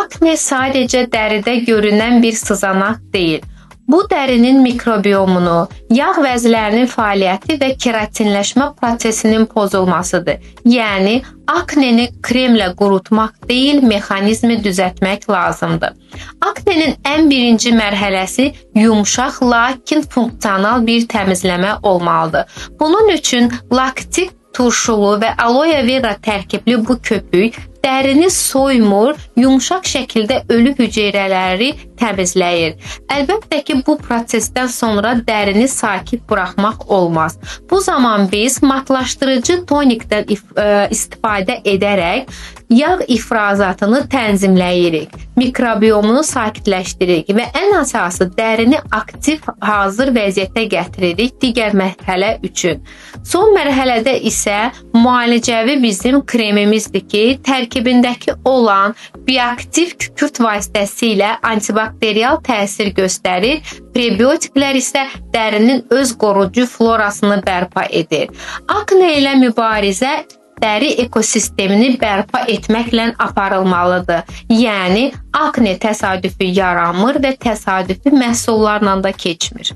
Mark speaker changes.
Speaker 1: Akne sadəcə dəridə görünən bir sızanaq deyil. Bu dərinin mikrobiyomunu, yağ vəzlərinin fəaliyyəti və keratinləşmə prosesinin pozulmasıdır. Yəni, akneni kremlə qurutmaq deyil, mexanizmi düzəltmək lazımdır. Aknenin ən birinci mərhələsi yumşaq, lakin funksional bir təmizləmə olmalıdır. Bunun üçün laktik turşulu və aloe vera tərkibli bu köpük dərini soymur, yumşaq şəkildə ölü hüceyrələri təmizləyir. Əlbəttə ki, bu prosesdən sonra dərini sakit buraxmaq olmaz. Bu zaman biz matlaşdırıcı tonikdən istifadə edərək yağ ifrazatını tənzimləyirik, mikrobiyomunu sakitləşdiririk və ən əsası dərini aktiv, hazır vəziyyətə gətiririk digər mərhələ üçün. Son mərhələdə isə müalicəvi bizim kremimizdir ki, tərkibindəki olan bioaktiv kükürt vasitəsilə antibakterial təsir göstərir, prebiotiklər isə dərinin öz qorucu florasını bərpa edir. Akne ilə mübarizə dəri ekosistemini bərpa etməklə aparılmalıdır. Yəni, akne təsadüfi yaranmır və təsadüfi məhsullarla da keçmir.